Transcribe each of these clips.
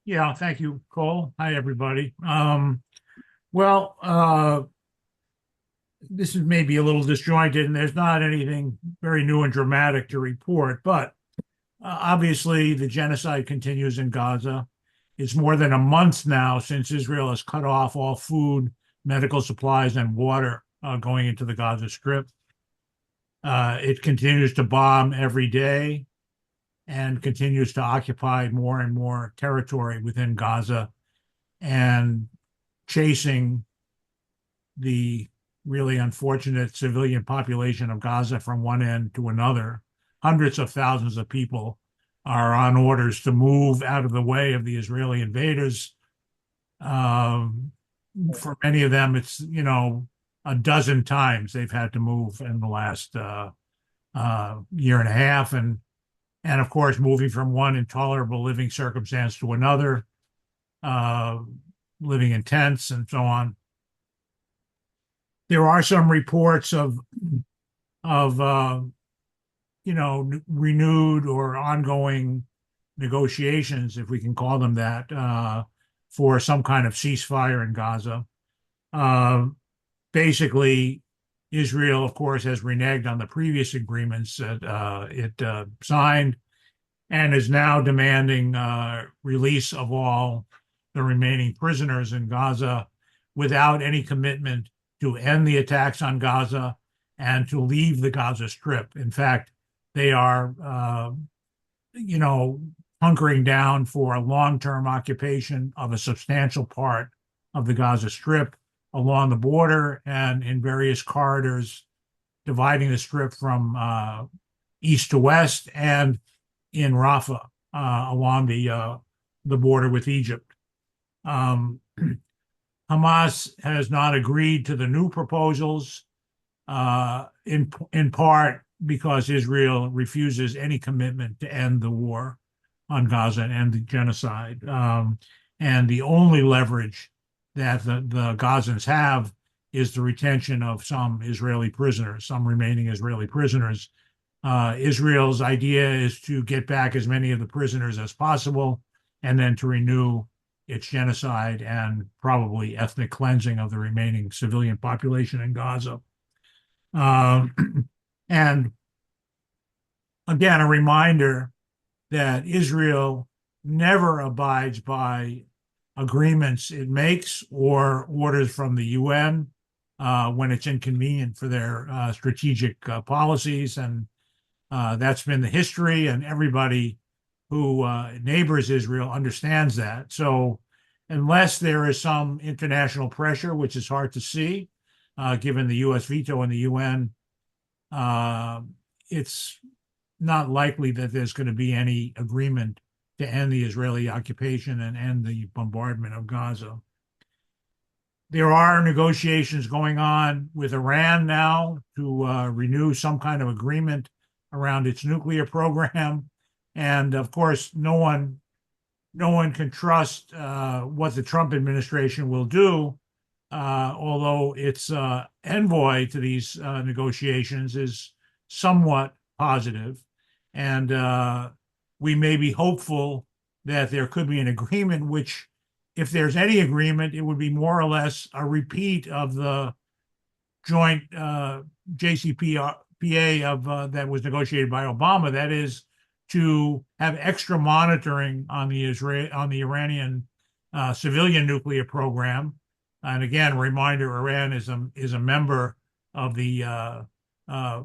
Yeah, thank you, Cole. Hi, everybody. Well, this is maybe a little disjointed, and there's not anything very new and dramatic to report, but obviously the genocide continues in Gaza. It's more than a month now since Israel has cut off all food, medical supplies, and water going into the Gaza Strip. It continues to bomb every day and continues to occupy more and more territory within Gaza and chasing the really unfortunate civilian population of Gaza from one end to another. Hundreds of thousands of people are on orders to move out of the way of the Israeli invaders. Um, for many of them, it's, a dozen times they've had to move in the last year and a half. And of course, moving from one intolerable living circumstance to another, uh, living in tents and so on. There are some reports of renewed or ongoing negotiations, if we can call them that, for some kind of ceasefire in Gaza. Uh, Basically, Israel, of course, has reneged on the previous agreements that it signed and is now demanding release of all the remaining prisoners in Gaza without any commitment to end the attacks on Gaza and to leave the Gaza Strip. In fact, they are, you know, hunkering down for a long-term occupation of a substantial part of the Gaza Strip along the border and in various corridors dividing the strip from east to west and in Rafah along the border with Egypt. Um, Hamas has not agreed to the new proposals, in part because Israel refuses any commitment to end the war on Gaza and end the genocide. And the only leverage that the Gazans have is the retention of some Israeli prisoners, some remaining Israeli prisoners. Israel's idea is to get back as many of the prisoners as possible and then to renew its genocide and probably ethnic cleansing of the remaining civilian population in Gaza. And again, a reminder that Israel never abides by agreements it makes or orders from the UN when it's inconvenient for their strategic policies. And that's been the history, and everybody who neighbors Israel understands that. So, unless there is some international pressure, which is hard to see, given the U.S. veto in the UN, uh, it's not likely that there's going to be any agreement to end the Israeli occupation and end the bombardment of Gaza. There are negotiations going on with Iran now to renew some kind of agreement around its nuclear program. And of course, no one can trust what the Trump administration will do, although its envoy to these negotiations is somewhat positive. And we may be hopeful that there could be an agreement, which, if there's any agreement, it would be more or less a repeat of the joint JCPOA that was negotiated by Obama. That is to have extra monitoring on the Iranian civilian nuclear program. And again, reminder: Iran is a member of the uh,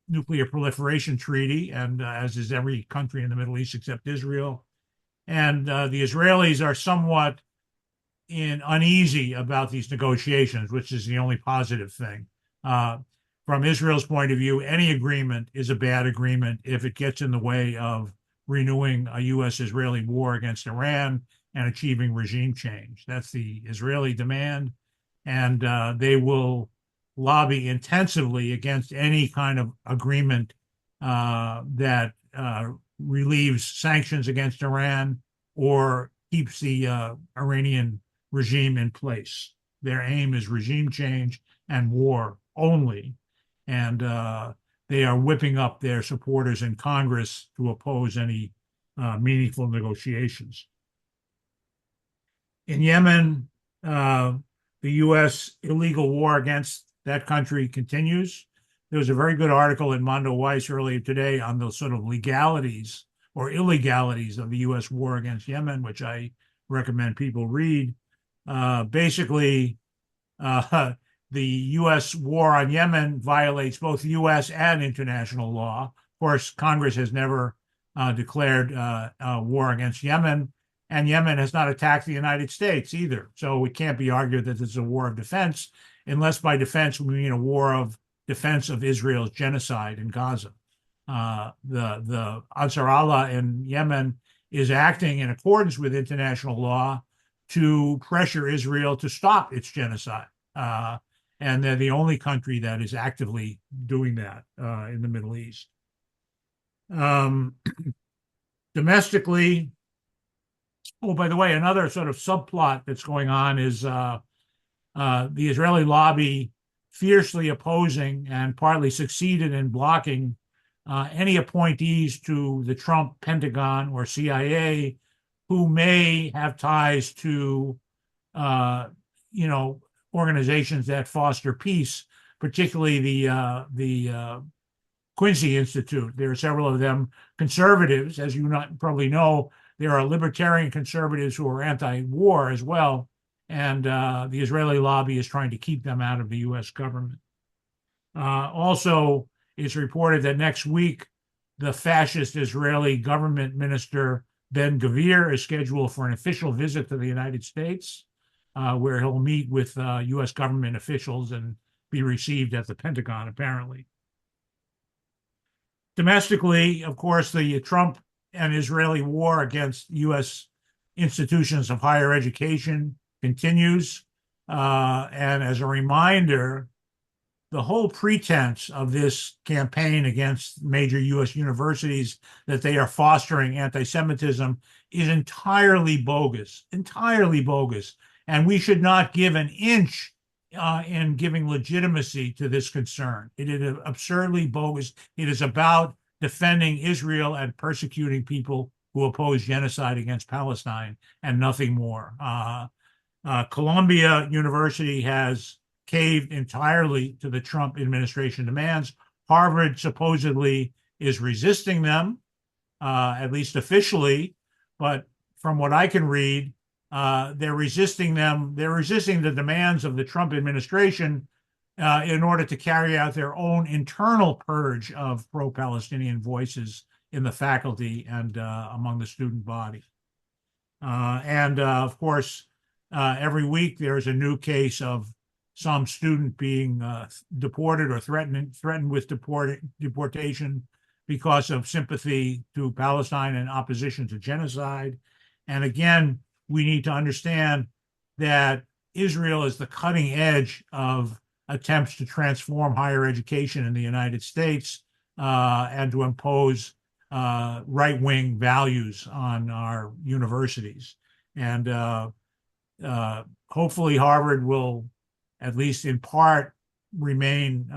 Nuclear Proliferation Treaty, and as is every country in the Middle East except Israel. And the Israelis are somewhat uneasy about these negotiations, which is the only positive thing. Uh, from Israel's point of view, any agreement is a bad agreement if it gets in the way of renewing a U.S.-Israeli war against Iran and achieving regime change. That's the Israeli demand, and they will lobby intensively against any kind of agreement that relieves sanctions against Iran or keeps the Iranian regime in place. Their aim is regime change and war only. And they are whipping up their supporters in Congress to oppose any meaningful negotiations. In Yemen, the U.S. illegal war against that country continues. There was a very good article in Mondo Weiss earlier today on the sort of legalities or illegalities of the U.S. war against Yemen, which I recommend people read. Basically, uh, the U.S. war on Yemen violates both U.S. and international law. Of course, Congress has never declared war against Yemen, and Yemen has not attacked the United States either. So it can't be argued that this is a war of defense, unless by defense we mean a war of defense of Israel's genocide in Gaza. The Ansar Allah in Yemen is acting in accordance with international law to pressure Israel to stop its genocide. And they're the only country that is actively doing that in the Middle East. Domestically, oh, by the way, another sort of subplot that's going on is the Israeli lobby fiercely opposing and partly succeeded in blocking any appointees to the Trump Pentagon or CIA who may have ties to, you know, organizations that foster peace, particularly the Quincy Institute. There are several of them conservatives, as you probably know. There are libertarian conservatives who are anti-war as well, and the Israeli lobby is trying to keep them out of the U.S. government. Also, it's reported that next week, the fascist Israeli government minister Ben-Gvir is scheduled for an official visit to the United States, where he'll meet with U.S. government officials and be received at the Pentagon, apparently. Domestically, of course, the Trump and Israeli war against U.S. institutions of higher education continues. And as a reminder, the whole pretense of this campaign against major U.S. universities that they are fostering anti-Semitism is entirely bogus, entirely bogus. And we should not give an inch in giving legitimacy to this concern. It is absurdly bogus. It is about defending Israel and persecuting people who oppose genocide against Palestine and nothing more. Columbia University has caved entirely to the Trump administration demands. Harvard supposedly is resisting them, at least officially, but from what I can read, they're resisting them. They're resisting the demands of the Trump administration in order to carry out their own internal purge of pro-Palestinian voices in the faculty and among the student body. Of course, every week there is a new case of some student being deported or threatened with deportation because of sympathy to Palestine and opposition to genocide. And again, we need to understand that Israel is the cutting edge of attempts to transform higher education in the United States and to impose right-wing values on our universities. And hopefully Harvard will, at least in part, remain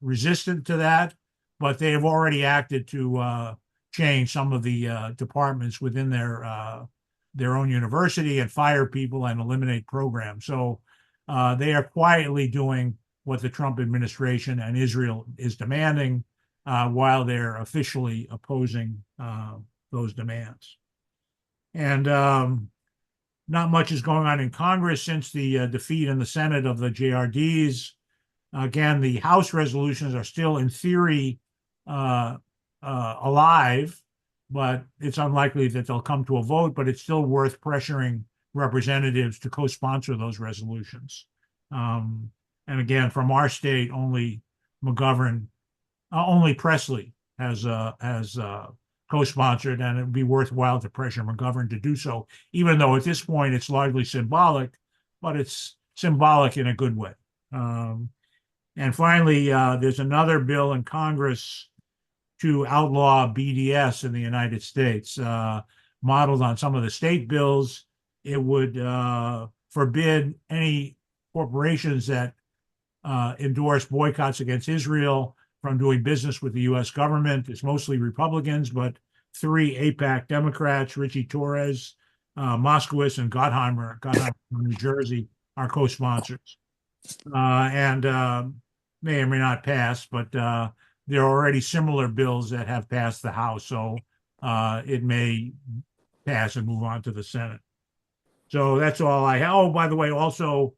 resistant to that, but they have already acted to change some of the departments within their own university and fire people and eliminate programs. So they are quietly doing what the Trump administration and Israel is demanding while they're officially opposing those demands. And not much is going on in Congress since the defeat in the Senate of the JRDs. Again, the House resolutions are still in theory alive, but it's unlikely that they'll come to a vote, but it's still worth pressuring representatives to co-sponsor those resolutions. And again, from our state, only McGovern, only Presley has co-sponsored, and it would be worthwhile to pressure McGovern to do so, even though at this point it's largely symbolic, but it's symbolic in a good way. And finally, there's another bill in Congress to outlaw BDS in the United States, modeled on some of the state bills. It would forbid any corporations that endorse boycotts against Israel from doing business with the U.S. government. It's mostly Republicans, but 3 AIPAC Democrats, Richie Torres, Moskowitz and Gottheimer from New Jersey are co-sponsors, and may or may not pass, but there are already similar bills that have passed the House, so it may pass and move on to the Senate. So that's all I have. Oh, by the way, also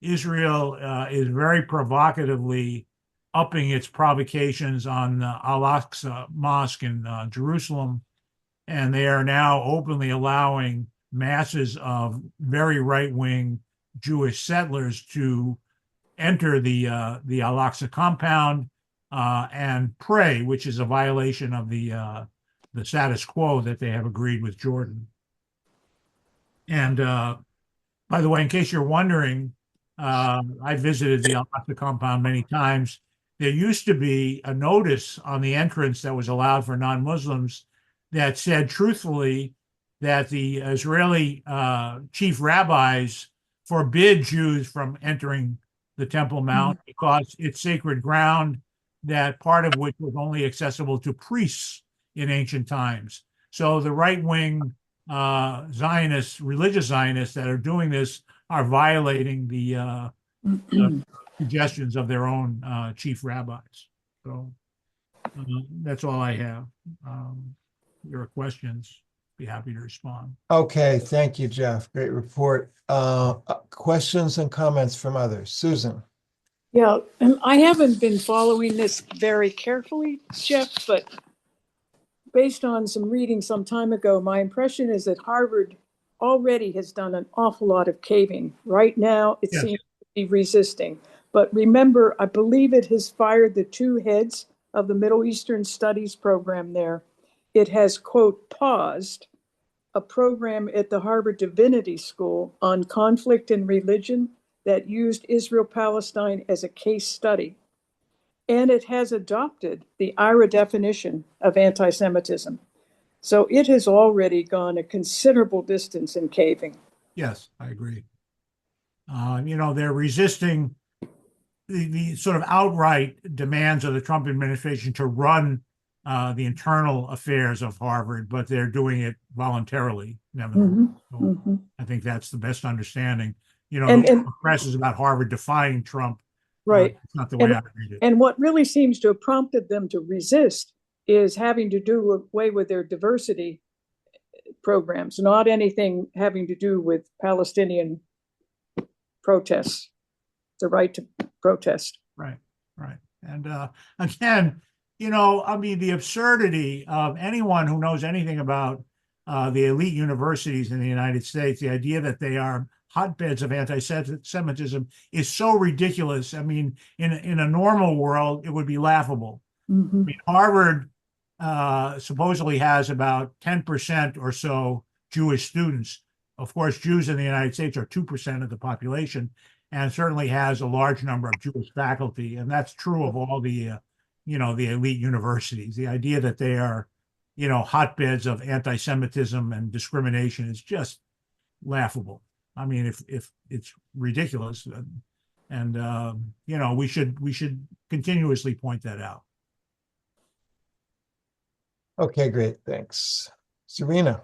Israel is very provocatively upping its provocations on the Al-Aqsa Mosque in Jerusalem, and they are now openly allowing masses of very right-wing Jewish settlers to enter the Al-Aqsa compound and pray, which is a violation of the status quo that they have agreed with Jordan. And by the way, in case you're wondering, I visited the Al-Aqsa compound many times. There used to be a notice on the entrance that was allowed for non-Muslims that said truthfully that the Israeli chief rabbis forbid Jews from entering the Temple Mount because it's sacred ground, that part of which was only accessible to priests in ancient times. So the right-wing Zionists, religious Zionists that are doing this are violating the suggestions of their own chief rabbis. So that's all I have. Your questions, be happy to respond. Okay, thank you, Jeff. Great report. Questions and comments from others. Susan. Yeah, I haven't been following this very carefully, Jeff, but based on some reading some time ago, my impression is that Harvard already has done an awful lot of caving. Right now, it Yes. seems to be resisting. But remember, I believe it has fired the two heads of the Middle Eastern Studies program there. It has, quote, paused a program at the Harvard Divinity School on conflict and religion that used Israel-Palestine as a case study. And it has adopted the IRA definition of anti-Semitism. So it has already gone a considerable distance in caving. Yes, I agree. They're resisting the sort of outright demands of the Trump administration to run the internal affairs of Harvard, but they're doing it voluntarily, nevertheless. So I think that's the best understanding. The press is about Harvard defying Trump. Right. It's not the way I read it. And what really seems to have prompted them to resist is having to do away with their diversity programs, not anything having to do with Palestinian protests, the right to protest. Right. And again, the absurdity of anyone who knows anything about the elite universities in the United States, the idea that they are hotbeds of anti-Semitism is so ridiculous. I mean, in a normal world, it would be laughable. Mm-hmm. I mean, Harvard supposedly has about 10% or so Jewish students. Of course, Jews in the United States are 2% of the population, and certainly has a large number of Jewish faculty. And that's true of all the elite universities. The idea that they are, hotbeds of anti-Semitism and discrimination is just laughable. I mean, if it's ridiculous, and we should continuously point that out. Okay, great. Thanks. Serena.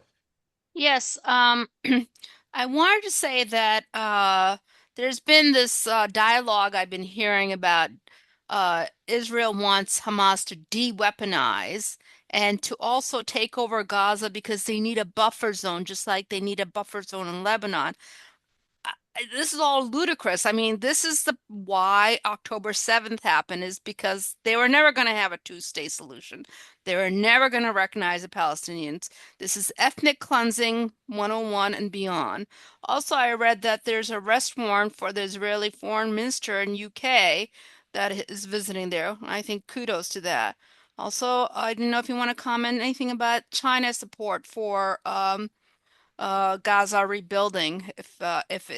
Yes, I wanted to say that there's been this dialogue I've been hearing about Israel wants Hamas to de-weaponize and to also take over Gaza because they need a buffer zone, just like they need a buffer zone in Lebanon. This is all ludicrous. I mean, this is why October 7th happened, is because they were never going to have a two-state solution. They were never going to recognize the Palestinians. This is ethnic cleansing 101 and beyond. Also, I read that there's an arrest warrant for the Israeli foreign minister in UK that is visiting there. I think kudos to that. Also, I didn't know if you want to comment anything about China's support for Gaza rebuilding, if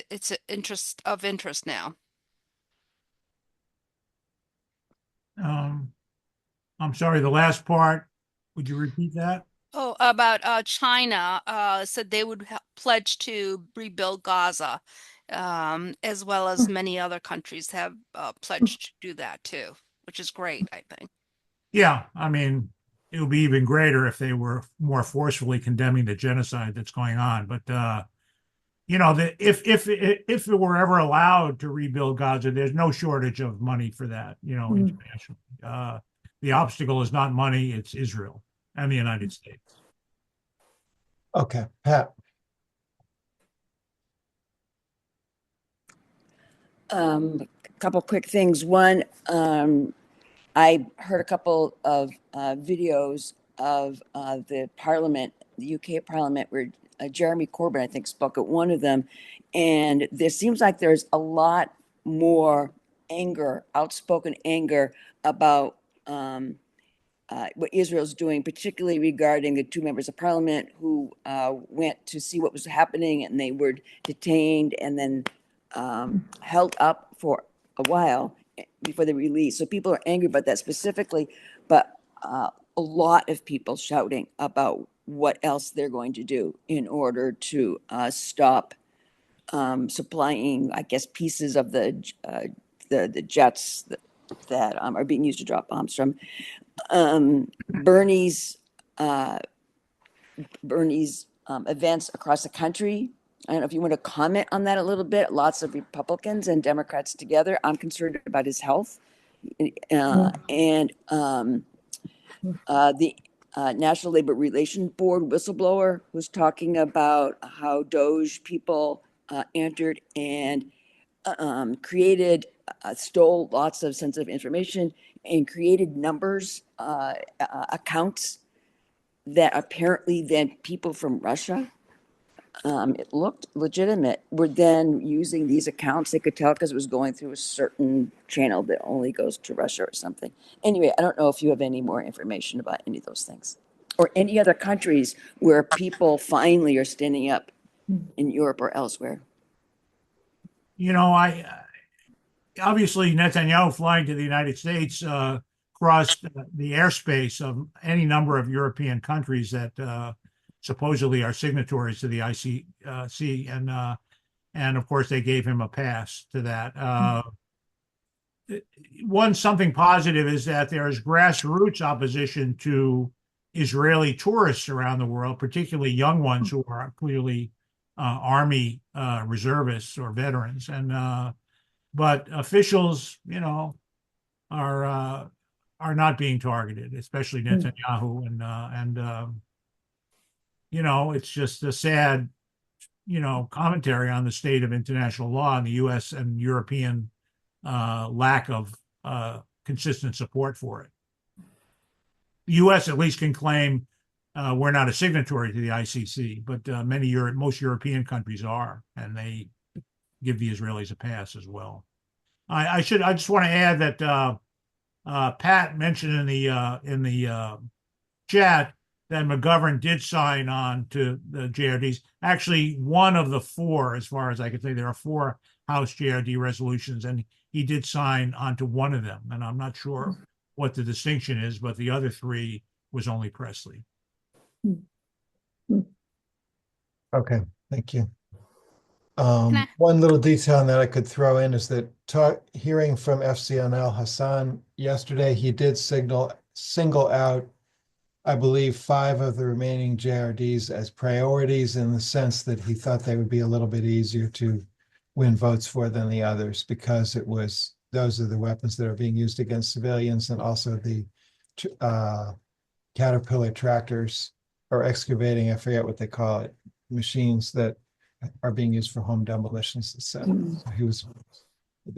it's of interest now. I'm sorry, the last part. Would you repeat that? Oh, about China said they would pledge to rebuild Gaza, as well as many other countries have pledged to do that too, which is great, I think. Yeah, I mean, it would be even greater if they were more forcefully condemning the genocide that's going on. But if it were ever allowed to rebuild Gaza, there's no shortage of money for that. Internationally, the obstacle is not money; it's Israel and the United States. Okay, Pat. A couple quick things. One, I heard a couple of videos of the Parliament, the UK Parliament, where Jeremy Corbyn, I think, spoke at one of them, and there seems like there's a lot more anger, outspoken anger about what Israel's doing, particularly regarding the two members of parliament who went to see what was happening, and they were detained and then held up for a while before they were released. So people are angry about that specifically, but a lot of people shouting about what else they're going to do in order to stop supplying, I guess, pieces of the jets that are being used to drop bombs from. Bernie's events across the country. I don't know if you want to comment on that a little bit. Lots of Republicans and Democrats together. I'm concerned about his health, and the National Labor Relations Board whistleblower who's talking about how Doge people entered and created, stole lots of sensitive information and created numbers, accounts that apparently then people from Russia, it looked legitimate, were then using these accounts. They could tell because it was going through a certain channel that only goes to Russia or something. Anyway, I don't know if you have any more information about any of those things or any other countries where people finally are standing up in Europe or elsewhere. I obviously Netanyahu flying to the United States crossed the airspace of any number of European countries that supposedly are signatories to the ICC, and of course they gave him a pass to that. Something positive is that there is grassroots opposition to Israeli tourists around the world, particularly young ones who are clearly army reservists or veterans, but officials, are not being targeted, especially Netanyahu, it's just a sad, commentary on the state of international law in the U.S. and European lack of consistent support for it. The U.S. at least can claim we're not a signatory to the ICC, but most European countries are, and they give the Israelis a pass as well. I just want to add that Pat mentioned in the chat that McGovern did sign on to the JRDs. Actually, one of the four, as far as I can say, there are 4 House JRD resolutions, and he did sign onto one of them. And I'm not sure what the distinction is, but the other 3 was only Presley. Okay, thank you. One little detail that I could throw in is that hearing from FCNL Hassan yesterday, he did single out, I believe, 5 of the remaining JRDs as priorities, in the sense that he thought they would be a little bit easier to win votes for than the others, because those are the weapons that are being used against civilians, and also the Caterpillar tractors or excavating, I forget what they call it, machines that are being used for home demolitions. So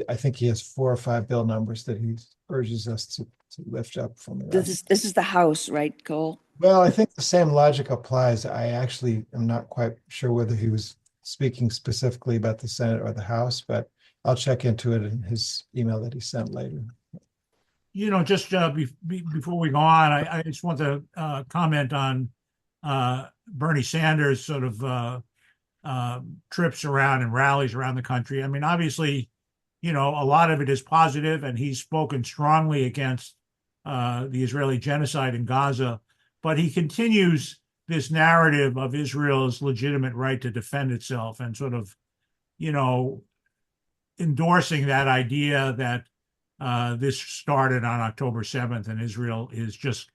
I think he has 4 or 5 bill numbers that he urges us to lift up from the rest. This is the House, right, Cole? Well, I think the same logic applies. I actually am not quite sure whether he was speaking specifically about the Senate or the House, but I'll check into it in his email that he sent later. Just before we go on, I just want to comment on Bernie Sanders' sort of trips around and rallies around the country. I mean, obviously, a lot of it is positive, and he's spoken strongly against the Israeli genocide in Gaza, but he continues this narrative of Israel's legitimate right to defend itself, and sort of, endorsing that idea that this started on October 7th and Israel is just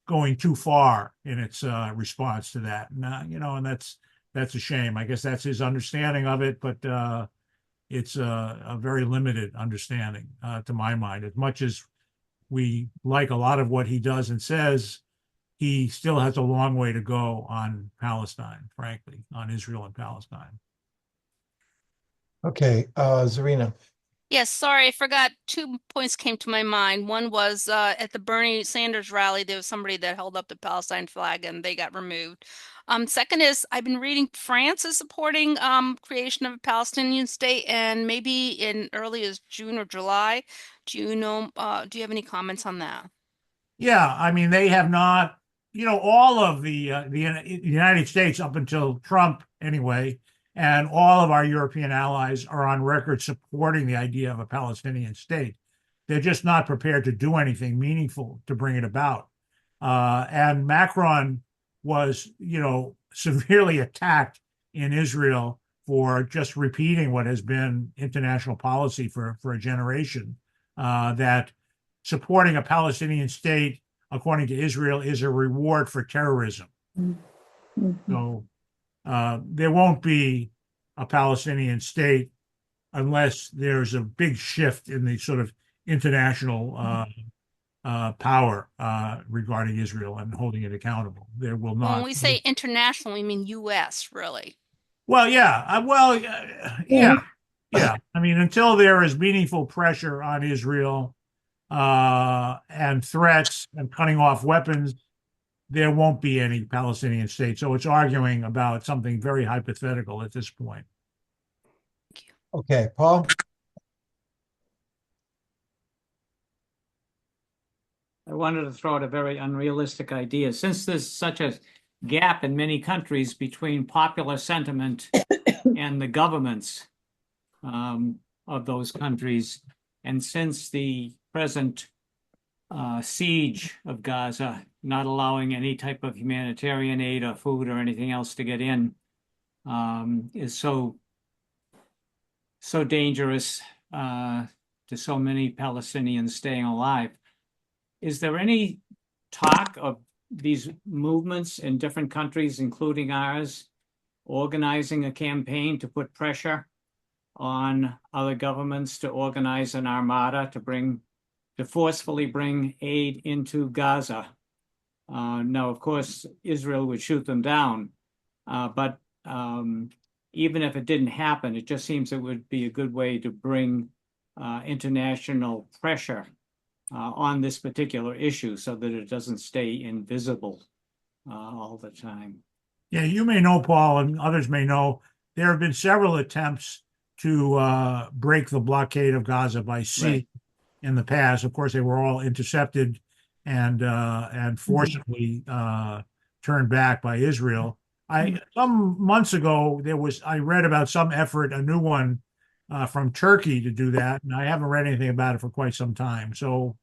going too far in its response to that. And, and that's a shame. I guess that's his understanding of it, but it's a very limited understanding to my mind. As much as we like a lot of what he does and says, he still has a long way to go on Palestine, frankly, on Israel and Palestine. Okay, Zarina. Yes, sorry, I forgot. 2 points came to my mind. One was at the Bernie Sanders rally, there was somebody that held up the Palestine flag and they got removed. Second is I've been reading France is supporting creation of a Palestinian state, and maybe in early as June or July. Do you know, do you have any comments on that? Yeah, I mean, they have not, all of the United States up until Trump anyway, and all of our European allies are on record supporting the idea of a Palestinian state. They're just not prepared to do anything meaningful to bring it about. And Macron was, severely attacked in Israel for just repeating what has been international policy for a generation, that supporting a Palestinian state, according to Israel, is a reward for terrorism. Mm-hmm. So there won't be a Palestinian state unless there's a big shift in the sort of international power regarding Israel and holding it accountable. There will When not. we say international, we mean US, really. Well, yeah. Yeah. Yeah. I mean, until there is meaningful pressure on Israel and threats and cutting off weapons, there won't be any Palestinian state. So it's arguing about something very hypothetical at this point. Okay, Paul. I wanted to throw out a very unrealistic idea. Since there's such a gap in many countries between popular sentiment and the governments of those countries, and since the present siege of Gaza, not allowing any type of humanitarian aid or food or anything else to get in, is so dangerous to so many Palestinians staying alive. Is there any talk of these movements in different countries, including ours, organizing a campaign to put pressure on other governments to organize an armada to forcefully bring aid into Gaza? Now, of course, Israel would shoot them down, but even if it didn't happen, it just seems it would be a good way to bring international pressure on this particular issue so that it doesn't stay invisible all the time. Yeah, you may know, Paul, and others may know, there have been several attempts to break the blockade of Gaza by sea in the past. Of course, they were all intercepted and forcibly turned back by Israel. Some months ago, I read about some effort, a new one from Turkey to do that, and I haven't read anything about it for quite some time. So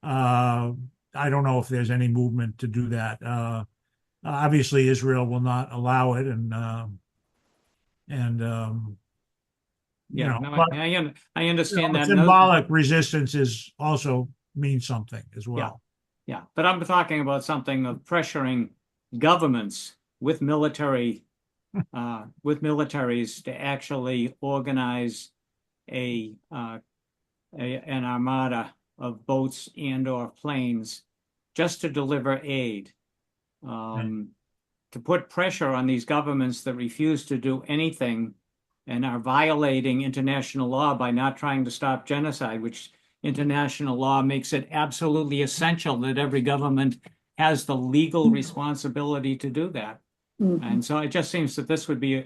I don't know if there's any movement to do that. Obviously, Israel will not allow it, I understand that symbolic resistance is also means something as well. Yeah, but I'm talking about something of pressuring governments with militaries to actually organize an armada of boats and or planes just to deliver aid, to put pressure on these governments that refuse to do anything and are violating international law by not trying to stop genocide, which international law makes it absolutely essential that every government has the legal responsibility to do that. And so it just seems that this would be,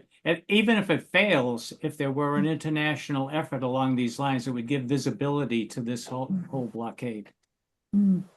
even if it fails, if there were an international effort along these lines, it would give visibility to this whole blockade.